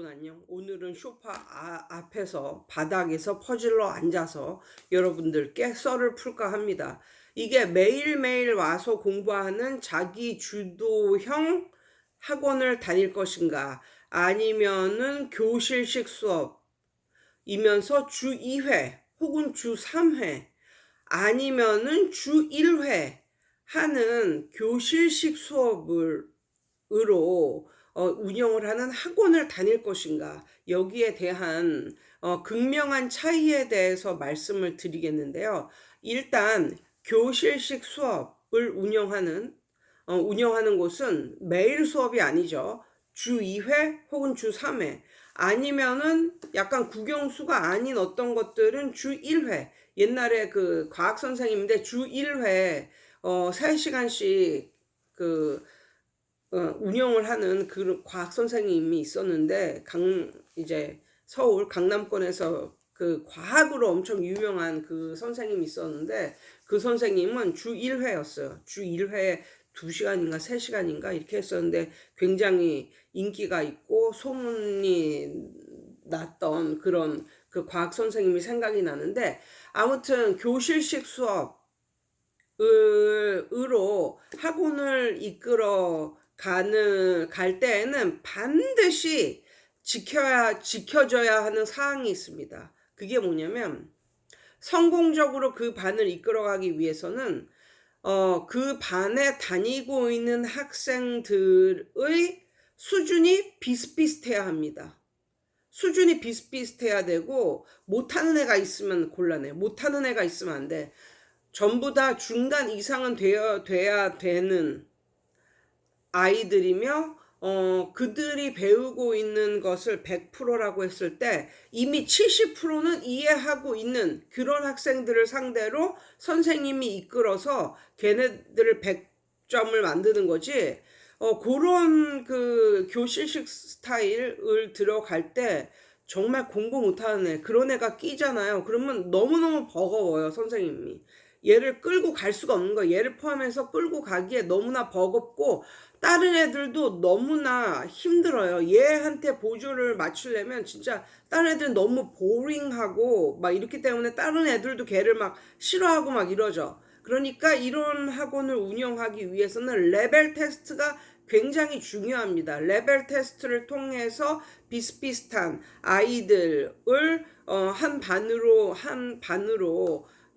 안녕. 오늘은 소파 앞에서 바닥에서 퍼즐로 앉아서 여러분들께 썰을 풀까 합니다. 이게 매일매일 와서 공부하는 자기 주도형 학원을 다닐 것인가, 아니면은 교실식 수업이면서 주 2회 혹은 주 3회 아니면은 주 1회 하는 교실식 수업으로 운영을 하는 학원을 다닐 것인가, 여기에 대한 극명한 차이에 대해서 말씀을 드리겠는데요. 일단 교실식 수업을 운영하는 곳은 매일 수업이 아니죠. 주 2회 혹은 주 3회 아니면은 약간 국영수가 아닌 어떤 것들은 주 1회, 옛날에 그 과학 선생님인데 주 1회 3시간씩 운영을 하는 그 과학 선생님이 있었는데, 이제 서울 강남권에서 그 과학으로 엄청 유명한 그 선생님이 있었는데, 그 선생님은 주 1회였어요. 주 1회 2시간인가 3시간인가 이렇게 했었는데 굉장히 인기가 있고 소문이 났던 그런 그 과학 선생님이 생각이 나는데, 아무튼 교실식 수업으로 학원을 이끌어 갈 때에는 반드시 지켜져야 하는 사항이 있습니다. 그게 뭐냐면, 성공적으로 그 반을 이끌어가기 위해서는 그 반에 다니고 있는 학생들의 수준이 비슷비슷해야 합니다. 수준이 비슷비슷해야 되고, 못하는 애가 있으면 곤란해. 못하는 애가 있으면 안 돼. 전부 다 중간 이상은 돼야 되는 아이들이며, 그들이 배우고 있는 것을 100%라고 했을 때 이미 70%는 이해하고 있는 그런 학생들을 상대로 선생님이 이끌어서 걔네들을 100점을 만드는 거지. 그런 그 교실식 스타일을 들어갈 때 정말 공부 못하는 애, 그런 애가 끼잖아요. 그러면 너무너무 버거워요, 선생님이. 얘를 끌고 갈 수가 없는 거예요. 얘를 포함해서 끌고 가기에 너무나 버겁고, 다른 애들도 너무나 힘들어요. 얘한테 보조를 맞추려면 진짜 다른 애들은 너무 보링하고 막 이렇기 때문에 다른 애들도 걔를 막 싫어하고 막 이러죠. 그러니까 이런 학원을 운영하기 위해서는 레벨 테스트가 굉장히 중요합니다. 레벨 테스트를 통해서 비슷비슷한 아이들을 한 반으로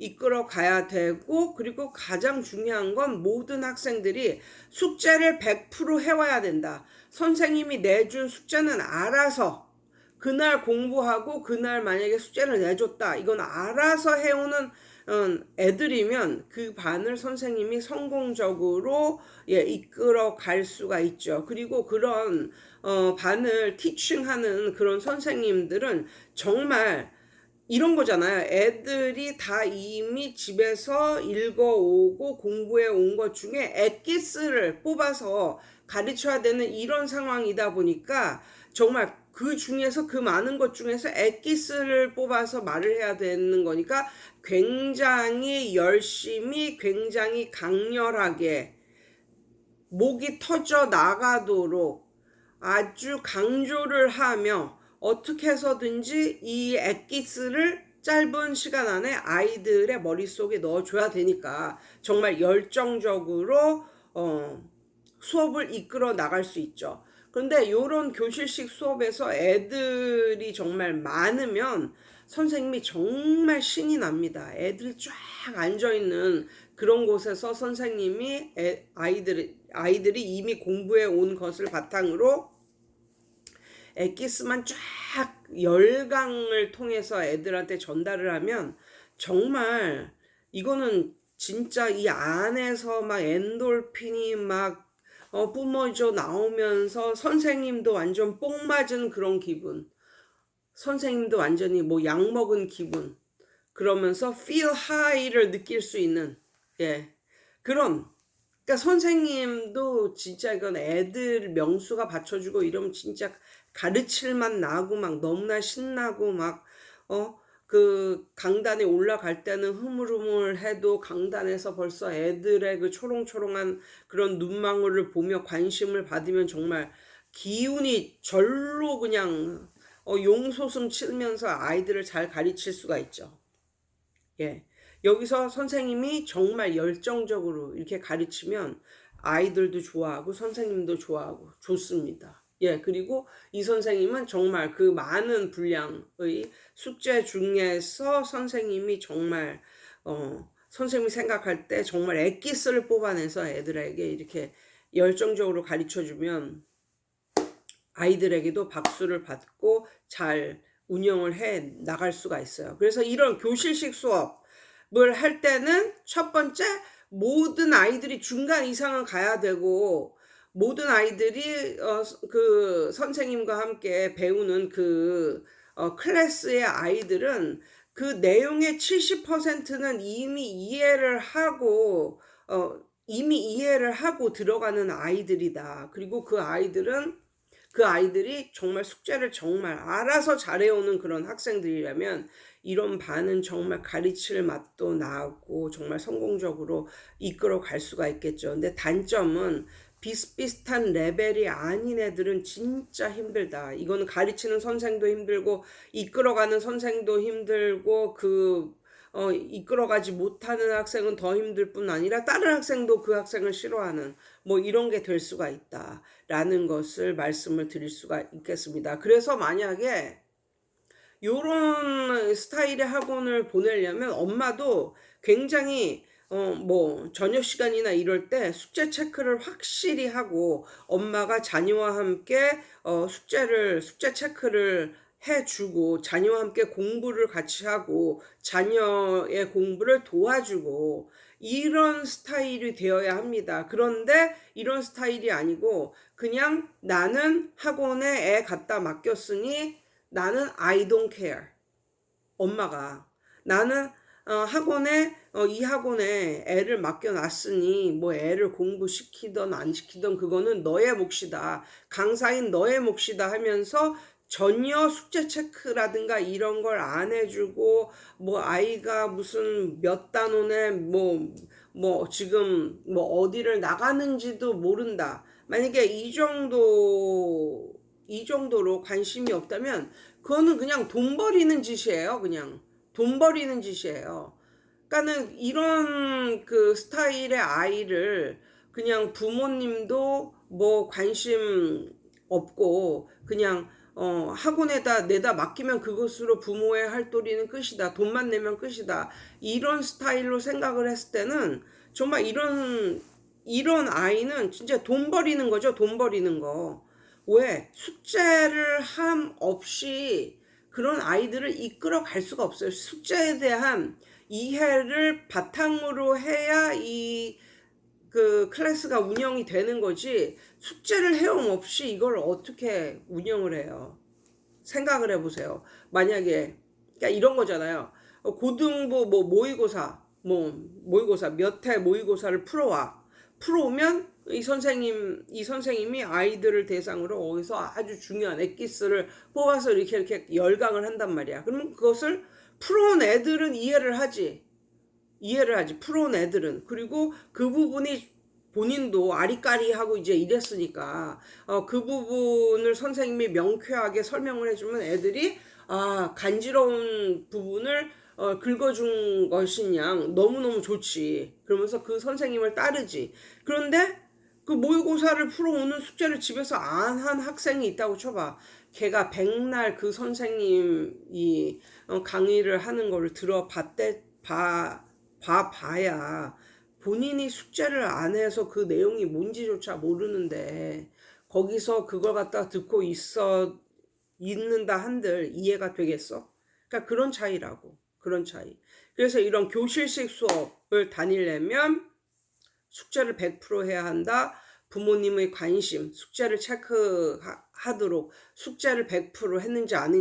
이끌어 가야 되고, 그리고 가장 중요한 건 모든 학생들이 숙제를 100% 해와야 된다. 선생님이 내준 숙제는 알아서 그날 공부하고, 그날 만약에 숙제를 내줬다, 이건 알아서 해오는 애들이면 그 반을 선생님이 성공적으로 이끌어 갈 수가 있죠. 그리고 그런 반을 티칭하는 그런 선생님들은 정말 이런 거잖아요. 애들이 다 이미 집에서 읽어오고 공부해 온 것 중에 엑기스를 뽑아서 가르쳐야 되는 이런 상황이다 보니까, 정말 그 중에서, 그 많은 것 중에서 엑기스를 뽑아서 말을 해야 되는 거니까 굉장히 열심히, 굉장히 강렬하게 목이 터져 나가도록 아주 강조를 하며, 어떻게 해서든지 이 엑기스를 짧은 시간 안에 아이들의 머릿속에 넣어줘야 되니까 정말 열정적으로 수업을 이끌어 나갈 수 있죠. 그런데 이런 교실식 수업에서 애들이 정말 많으면 선생님이 정말 신이 납니다. 애들이 쫙 앉아있는 그런 곳에서 선생님이 아이들이 이미 공부해 온 것을 바탕으로 엑기스만 쫙 열강을 통해서 애들한테 전달을 하면, 정말 이거는 진짜 이 안에서 막 엔돌핀이 막 뿜어져 나오면서 선생님도 완전 뽕 맞은 그런 기분, 선생님도 완전히 뭐 약 먹은 기분, 그러면서 feel high를 느낄 수 있는, 그런, 그러니까 선생님도 진짜 이건 애들 명수가 받쳐주고 이러면 진짜 가르칠만 나고 막 너무나 신나고 막 그 강단에 올라갈 때는 흐물흐물해도 강단에서 벌써 애들의 그 초롱초롱한 그런 눈망울을 보며 관심을 받으면 정말 기운이 절로 그냥 용솟음 치면서 아이들을 잘 가르칠 수가 있죠. 예. 여기서 선생님이 정말 열정적으로 이렇게 가르치면 아이들도 좋아하고 선생님도 좋아하고 좋습니다. 예, 그리고 이 선생님은 정말 그 많은 분량의 숙제 중에서 선생님이 정말 선생님이 생각할 때 정말 엑기스를 뽑아내서 애들에게 이렇게 열정적으로 가르쳐 주면 아이들에게도 박수를 받고 잘 운영을 해 나갈 수가 있어요. 그래서 이런 교실식 수업을 할 때는 첫 번째, 모든 아이들이 중간 이상은 가야 되고, 모든 아이들이 그 선생님과 함께 배우는 그 클래스의 아이들은 그 내용의 70%는 이미 이해를 하고 들어가는 아이들이다. 그리고 그 아이들이 정말 숙제를 정말 알아서 잘해오는 그런 학생들이라면 이런 반은 정말 가르칠 맛도 나고 정말 성공적으로 이끌어 갈 수가 있겠죠. 근데 단점은 비슷비슷한 레벨이 아닌 애들은 진짜 힘들다. 이거는 가르치는 선생도 힘들고 이끌어가는 선생도 힘들고 이끌어가지 못하는 학생은 더 힘들 뿐 아니라 다른 학생도 그 학생을 싫어하는 뭐 이런 게 될 수가 있다라는 것을 말씀을 드릴 수가 있겠습니다. 그래서 만약에 요런 스타일의 학원을 보내려면 엄마도 굉장히 뭐 저녁 시간이나 이럴 때 숙제 체크를 확실히 하고 엄마가 자녀와 함께 숙제 체크를 해주고 자녀와 함께 공부를 같이 하고 자녀의 공부를 도와주고 이런 스타일이 되어야 합니다. 그런데 이런 스타일이 아니고 그냥 나는 학원에 애 갖다 맡겼으니 나는 I don't care. 엄마가 나는 이 학원에 애를 맡겨놨으니 뭐 애를 공부시키던 안 시키던 그거는 너의 몫이다. 강사인 너의 몫이다 하면서 전혀 숙제 체크라든가 이런 걸 안 해주고 뭐 아이가 무슨 몇 단원에 뭐 지금 뭐 어디를 나가는지도 모른다. 만약에 이 정도로 관심이 없다면 그거는 그냥 돈 버리는 짓이에요. 그냥 돈 버리는 짓이에요. 그러니까는 이런 그 스타일의 아이를 그냥 부모님도 뭐 관심 없고 그냥 학원에다 내다 맡기면 그것으로 부모의 할 도리는 끝이다. 돈만 내면 끝이다. 이런 스타일로 생각을 했을 때는 정말 이런 아이는 진짜 돈 버리는 거죠. 돈 버리는 거. 왜? 숙제를 함 없이 그런 아이들을 이끌어 갈 수가 없어요. 숙제에 대한 이해를 바탕으로 해야 그 클래스가 운영이 되는 거지, 숙제를 해움 없이 이걸 어떻게 운영을 해요? 생각을 해보세요. 만약에 그러니까 이런 거잖아요. 고등부 뭐 모의고사 몇 회 모의고사를 풀어오면 이 선생님이 아이들을 대상으로 어디서 아주 중요한 엑기스를 뽑아서 이렇게 열강을 한단 말이야. 그러면 그것을 풀어온 애들은 이해를 하지. 풀어온 애들은. 그리고 그 부분이 본인도 아리까리하고 이제 이랬으니까 그 부분을 선생님이 명쾌하게 설명을 해주면 애들이 간지러운 부분을 긁어준 것이냐 너무너무 좋지. 그러면서 그 선생님을 따르지. 그런데 그 모의고사를 풀어오는 숙제를 집에서 안 한 학생이 있다고 쳐봐. 걔가 백날 그 선생님이 강의를 하는 거를 봐봐야 본인이 숙제를 안 해서 그 내용이 뭔지조차 모르는데 거기서 그걸 갖다 듣고 있는다 한들 이해가 되겠어? 그러니까 그런 차이라고. 그런 차이. 그래서 이런 교실식 수업을 다니려면 숙제를 100% 해야 한다. 부모님의 관심, 숙제를 체크하도록 숙제를 100% 했는지 안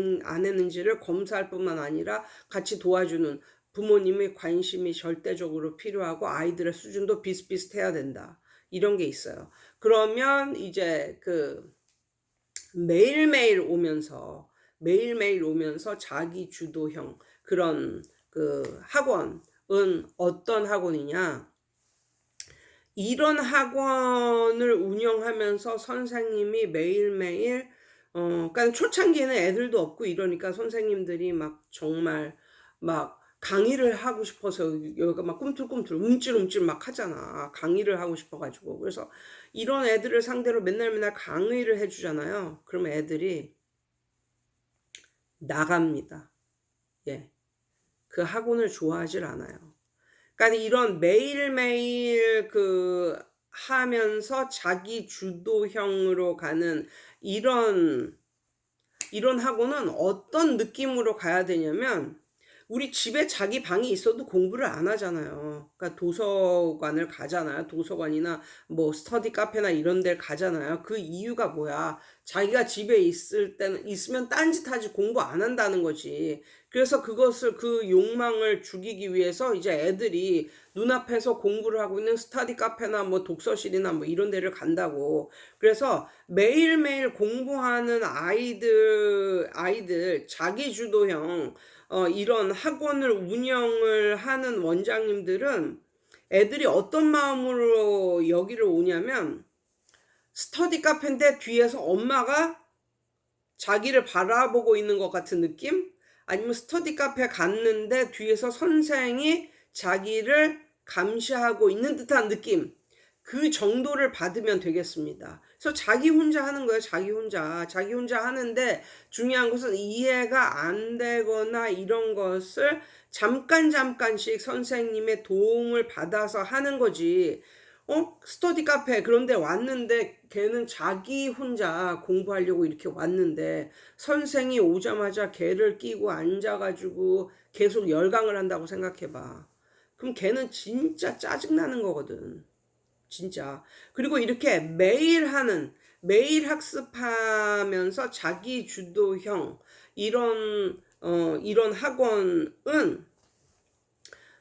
했는지를 검사할 뿐만 아니라 같이 도와주는 부모님의 관심이 절대적으로 필요하고 아이들의 수준도 비슷비슷해야 된다. 이런 게 있어요. 그러면 이제 매일매일 오면서 자기 주도형 그런 학원은 어떤 학원이냐? 이런 학원을 운영하면서 선생님이 매일매일 그러니까 초창기에는 애들도 없고 이러니까 선생님들이 막 정말 막 강의를 하고 싶어서 여기가 막 꿈틀꿈틀 움찔움찔 막 하잖아. 강의를 하고 싶어 가지고. 그래서 이런 애들을 상대로 맨날 맨날 강의를 해 주잖아요. 그러면 애들이 나갑니다. 예. 그 학원을 좋아하질 않아요. 그러니까 이런 매일매일 하면서 자기 주도형으로 가는 이런 학원은 어떤 느낌으로 가야 되냐면, 우리 집에 자기 방이 있어도 공부를 안 하잖아요. 그러니까 도서관을 가잖아요. 도서관이나 뭐 스터디 카페나 이런 데를 가잖아요. 그 이유가 뭐야? 자기가 집에 있으면 딴짓하지 공부 안 한다는 거지. 그래서 그 욕망을 죽이기 위해서 이제 애들이 눈앞에서 공부를 하고 있는 스터디 카페나 뭐 독서실이나 뭐 이런 데를 간다고. 그래서 매일매일 공부하는 아이들 자기 주도형 이런 학원을 운영을 하는 원장님들은 애들이 어떤 마음으로 여기를 오냐면, 스터디 카페인데 뒤에서 엄마가 자기를 바라보고 있는 것 같은 느낌? 아니면 스터디 카페 갔는데 뒤에서 선생이 자기를 감시하고 있는 듯한 느낌. 그 정도를 받으면 되겠습니다. 그래서 자기 혼자 하는 거예요. 자기 혼자 하는데, 중요한 것은 이해가 안 되거나 이런 것을 잠깐씩 선생님의 도움을 받아서 하는 거지. 스터디 카페 그런데 왔는데 걔는 자기 혼자 공부하려고 이렇게 왔는데, 선생이 오자마자 걔를 끼고 앉아가지고 계속 열강을 한다고 생각해봐. 그럼 걔는 진짜 짜증나는 거거든. 진짜. 그리고 이렇게 매일 학습하면서 자기 주도형 이런 학원은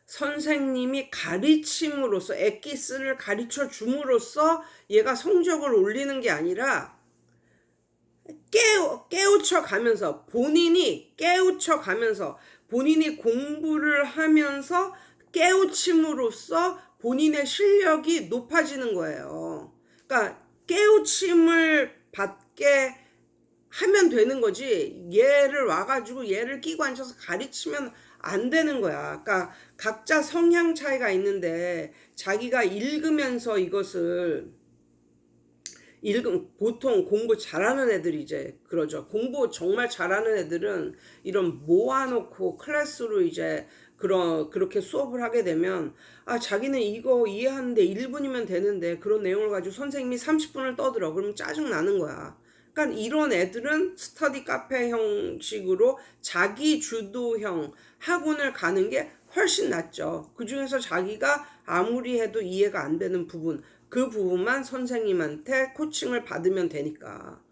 선생님이 가르침으로써, 엑기스를 가르쳐 줌으로써 얘가 성적을 올리는 게 아니라 깨우쳐 가면서, 본인이 공부를 하면서 깨우침으로써 본인의 실력이 높아지는 거예요. 그러니까 깨우침을 받게 하면 되는 거지, 얘를 끼고 앉혀서 가르치면 안 되는 거야. 그러니까 각자 성향 차이가 있는데, 자기가 읽으면서 보통 공부 잘하는 애들이 이제 그러죠. 공부 정말 잘하는 애들은 이런 모아놓고 클래스로 이제 그렇게 수업을 하게 되면, 자기는 이거 이해하는데 1분이면 되는데 그런 내용을 가지고 선생님이 30분을 떠들어. 그러면 짜증 나는 거야. 그러니까 이런 애들은 스터디 카페 형식으로 자기 주도형 학원을 가는 게 훨씬 낫죠. 그 중에서 자기가 아무리 해도 이해가 안 되는 부분, 그 부분만 선생님한테 코칭을 받으면 되니까.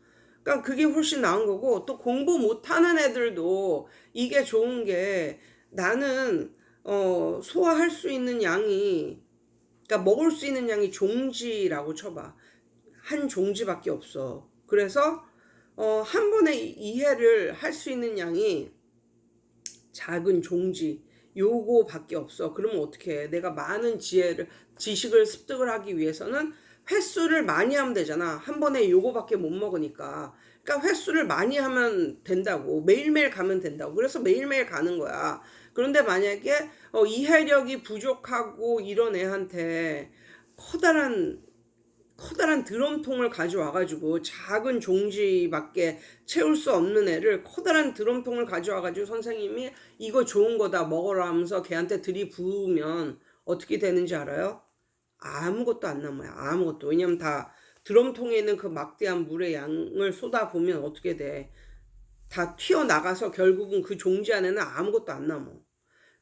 그러니까 그게 훨씬 나은 거고, 또 공부 못하는 애들도 이게 좋은 게, 나는 소화할 수 있는 양이, 그러니까 먹을 수 있는 양이 종지라고 쳐봐. 한 종지밖에 없어. 그래서 한 번에 이해를 할 수 있는 양이 작은 종지 요거밖에 없어. 그러면 어떻게 해? 내가 많은 지식을 습득을 하기 위해서는 횟수를 많이 하면 되잖아. 한 번에 요거밖에 못 먹으니까. 그러니까 횟수를 많이 하면 된다고. 매일매일 가면 된다고. 그래서 매일매일 가는 거야. 그런데 만약에 이해력이 부족하고 이런 애한테 커다란 드럼통을 가져와가지고, 작은 종지밖에 채울 수 없는 애를 커다란 드럼통을 가져와가지고 선생님이 이거 좋은 거다 먹어라 하면서 걔한테 들이부으면 어떻게 되는지 알아요? 아무것도 안 남아요. 아무것도. 왜냐면 다 드럼통에 있는 그 막대한 물의 양을 쏟아보면 어떻게 돼? 다 튀어나가서 결국은 그 종지 안에는 아무것도 안 남아.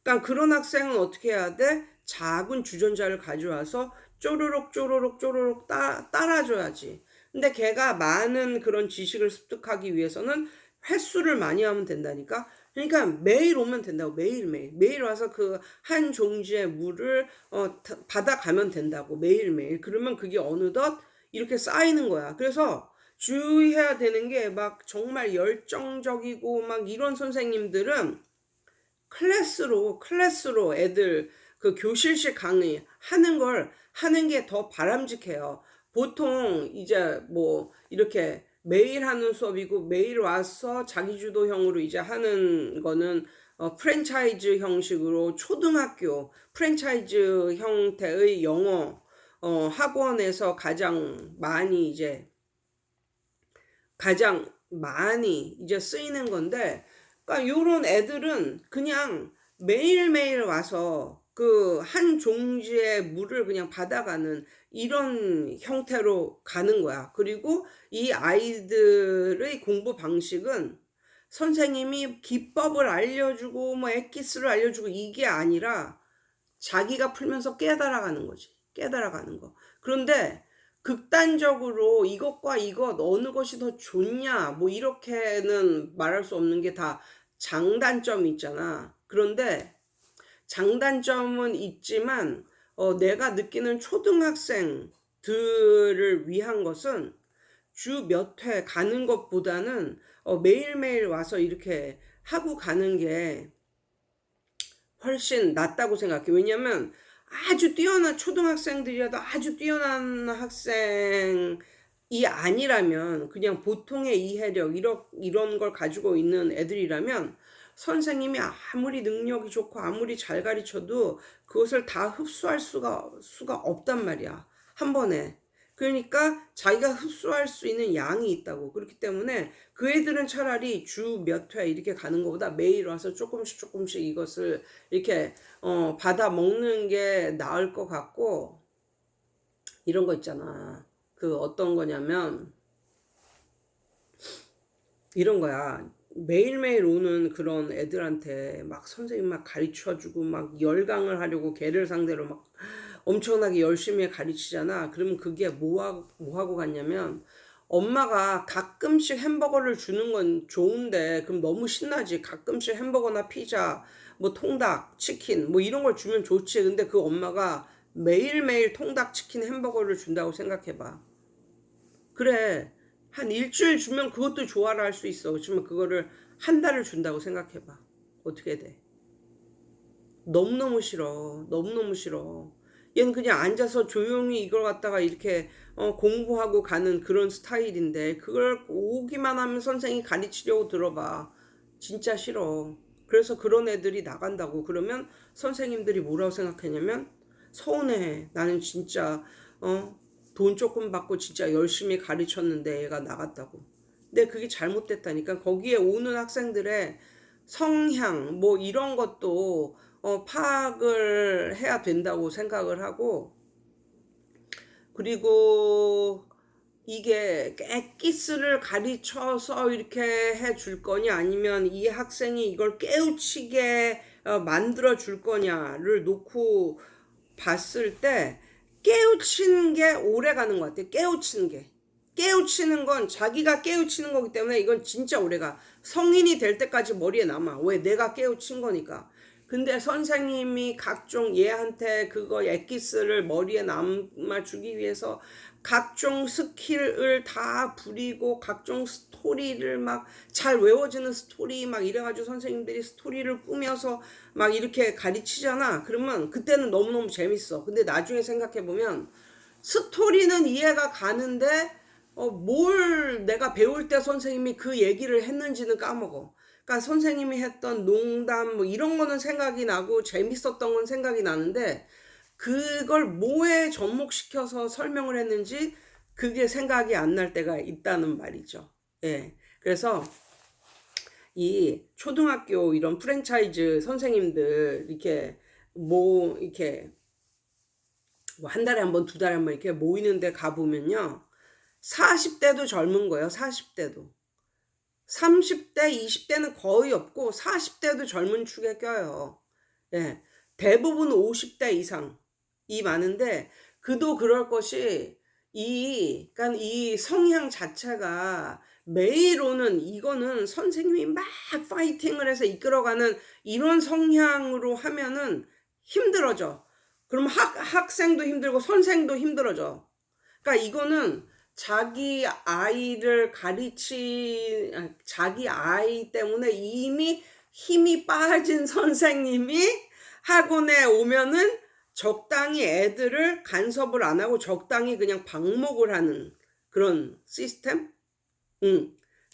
그러니까 그런 학생은 어떻게 해야 돼? 작은 주전자를 가져와서 쪼르륵 따라줘야지. 근데 걔가 많은 그런 지식을 습득하기 위해서는 횟수를 많이 하면 된다니까. 그러니까 매일 오면 된다고. 매일 와서 그 한 종지의 물을 받아가면 된다고. 매일매일. 그러면 그게 어느덧 이렇게 쌓이는 거야. 그래서 주의해야 되는 게, 막 정말 열정적이고 막 이런 선생님들은 클래스로 애들 그 교실식 강의 하는 걸 하는 게 더 바람직해요. 보통 이제 뭐 이렇게 매일 하는 수업이고 매일 와서 자기주도형으로 이제 하는 거는 프랜차이즈 형식으로 초등학교 프랜차이즈 형태의 영어 학원에서 가장 많이 이제 쓰이는 건데, 그러니까 요런 애들은 그냥 매일매일 와서 그 한 종지의 물을 그냥 받아가는 이런 형태로 가는 거야. 그리고 이 아이들의 공부 방식은 선생님이 기법을 알려주고 뭐 엑기스를 알려주고 이게 아니라 자기가 풀면서 깨달아가는 거지. 깨달아가는 거. 그런데 극단적으로 이것과 이것 어느 것이 더 좋냐 뭐 이렇게는 말할 수 없는 게 다 장단점이 있잖아. 그런데 장단점은 있지만 내가 느끼는 초등학생들을 위한 것은 주 몇 회 가는 것보다는 매일매일 와서 이렇게 하고 가는 게 훨씬 낫다고 생각해. 왜냐면 아주 뛰어난 초등학생들이라도 아주 뛰어난 학생이 아니라면 그냥 보통의 이해력 이런 걸 가지고 있는 애들이라면 선생님이 아무리 능력이 좋고 아무리 잘 가르쳐도 그것을 다 흡수할 수가 없단 말이야. 한 번에. 그러니까 자기가 흡수할 수 있는 양이 있다고. 그렇기 때문에 그 애들은 차라리 주 몇 회 이렇게 가는 것보다 매일 와서 조금씩 이것을 이렇게 받아 먹는 게 나을 것 같고, 이런 거 있잖아. 그 어떤 거냐면 이런 거야. 매일매일 오는 그런 애들한테 막 선생님 막 가르쳐주고 막 열강을 하려고 걔를 상대로 막 엄청나게 열심히 가르치잖아. 그러면 그게 뭐 하고 갔냐면, 엄마가 가끔씩 햄버거를 주는 건 좋은데 그럼 너무 신나지. 가끔씩 햄버거나 피자 뭐 통닭 치킨 뭐 이런 걸 주면 좋지. 근데 그 엄마가 매일매일 통닭 치킨 햄버거를 준다고 생각해봐. 그래, 한 일주일 주면 그것도 좋아라 할 수 있어. 그렇지만 그거를 한 달을 준다고 생각해봐. 어떻게 돼? 너무너무 싫어. 너무너무 싫어. 얘는 그냥 앉아서 조용히 이걸 갖다가 이렇게 공부하고 가는 그런 스타일인데, 그걸 오기만 하면 선생님이 가르치려고 들어봐. 진짜 싫어. 그래서 그런 애들이 나간다고. 그러면 선생님들이 뭐라고 생각하냐면 서운해. 나는 진짜 돈 조금 받고 진짜 열심히 가르쳤는데 얘가 나갔다고. 근데 그게 잘못됐다니까. 거기에 오는 학생들의 성향 뭐 이런 것도 파악을 해야 된다고 생각을 하고, 그리고 이게 엑기스를 가르쳐서 이렇게 해 줄 거냐 아니면 이 학생이 이걸 깨우치게 만들어 줄 거냐를 놓고 봤을 때 깨우치는 게 오래 가는 것 같아요. 깨우치는 건 자기가 깨우치는 거기 때문에 이건 진짜 오래가. 성인이 될 때까지 머리에 남아. 왜? 내가 깨우친 거니까. 근데 선생님이 각종 얘한테 그거 엑기스를 머리에 남아주기 위해서 각종 스킬을 다 부리고 각종 스토리를 막 잘 외워지는 스토리 막 이래가지고 선생님들이 스토리를 꾸며서 막 이렇게 가르치잖아. 그러면 그때는 너무너무 재밌어. 근데 나중에 생각해보면 스토리는 이해가 가는데 뭘 내가 배울 때 선생님이 그 얘기를 했는지는 까먹어. 그러니까 선생님이 했던 농담 뭐 이런 거는 생각이 나고 재밌었던 건 생각이 나는데 그걸 뭐에 접목시켜서 설명을 했는지 그게 생각이 안 날 때가 있다는 말이죠. 예. 그래서 이 초등학교 이런 프랜차이즈 선생님들 이렇게 이렇게 뭐 한 달에 한 번, 두 달에 한 번 이렇게 모이는데 가보면요. 40대도 젊은 거예요. 40대도. 30대, 20대는 거의 없고 40대도 젊은 축에 껴요. 예. 대부분 50대 이상이 많은데 그도 그럴 것이 그러니까 이 성향 자체가 매일 오는 이거는 선생님이 막 파이팅을 해서 이끌어가는 이런 성향으로 하면은 힘들어져. 그럼 학생도 힘들고 선생도 힘들어져. 그러니까 이거는 자기 아이 때문에 이미 힘이 빠진 선생님이 학원에 오면은 적당히 애들을 간섭을 안 하고 적당히 그냥 방목을 하는 그런 시스템?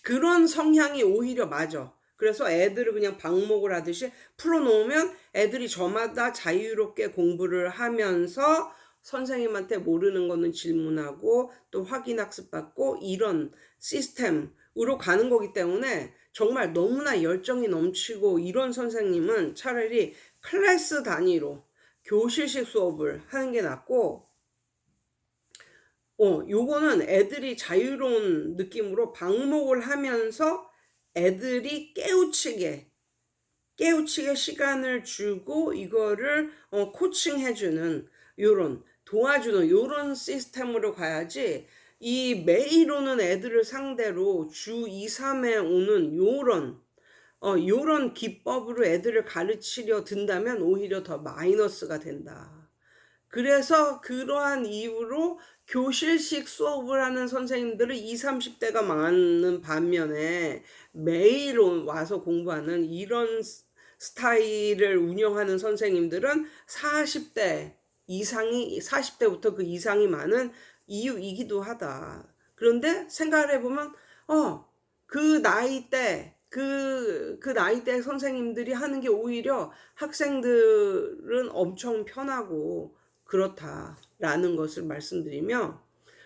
그런 성향이 오히려 맞아. 그래서 애들을 그냥 방목을 하듯이 풀어놓으면 애들이 저마다 자유롭게 공부를 하면서 선생님한테 모르는 거는 질문하고 또 확인 학습받고 이런 시스템으로 가는 거기 때문에 정말 너무나 열정이 넘치고 이런 선생님은 차라리 클래스 단위로 교실식 수업을 하는 게 낫고, 요거는 애들이 자유로운 느낌으로 방목을 하면서 애들이 깨우치게 시간을 주고 이거를 코칭해주는 요런 도와주는 요런 시스템으로 가야지, 이 매일 오는 애들을 상대로 주 2, 3회 오는 요런 기법으로 애들을 가르치려 든다면 오히려 더 마이너스가 된다. 그래서 그러한 이유로 교실식 수업을 하는 선생님들은 20, 30대가 많은 반면에 매일 와서 공부하는 이런 스타일을 운영하는 선생님들은 40대부터 그 이상이 많은 이유이기도 하다. 그런데 생각을 해보면, 그 나이대 선생님들이 하는 게 오히려 학생들은 엄청 편하고 그렇다라는 것을 말씀드리며,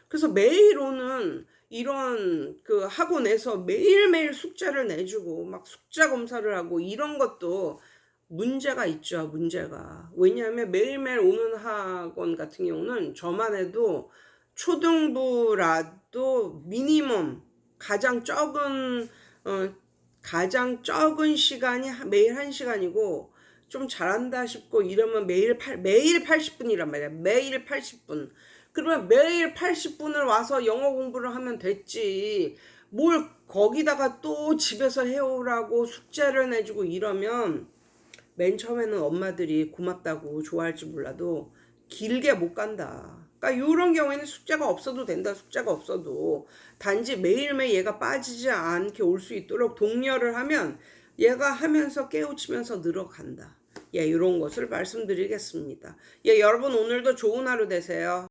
그래서 매일 오는 이런 그 학원에서 매일매일 숙제를 내주고 막 숙제 검사를 하고 이런 것도 문제가 있죠, 문제가. 왜냐하면 매일매일 오는 학원 같은 경우는 저만 해도 초등부라도 미니멈 가장 적은 시간이 매일 1시간이고, 좀 잘한다 싶고 이러면 매일 80분이란 말이야. 매일 80분. 그러면 매일 80분을 와서 영어 공부를 하면 됐지. 뭘 거기다가 또 집에서 해오라고 숙제를 내주고 이러면 맨 처음에는 엄마들이 고맙다고 좋아할지 몰라도 길게 못 간다. 그러니까 이런 경우에는 숙제가 없어도 된다. 숙제가 없어도 단지 매일매일 얘가 빠지지 않게 올 수 있도록 독려를 하면 얘가 하면서 깨우치면서 늘어간다. 이런 것을 말씀드리겠습니다. 여러분 오늘도 좋은 하루 되세요.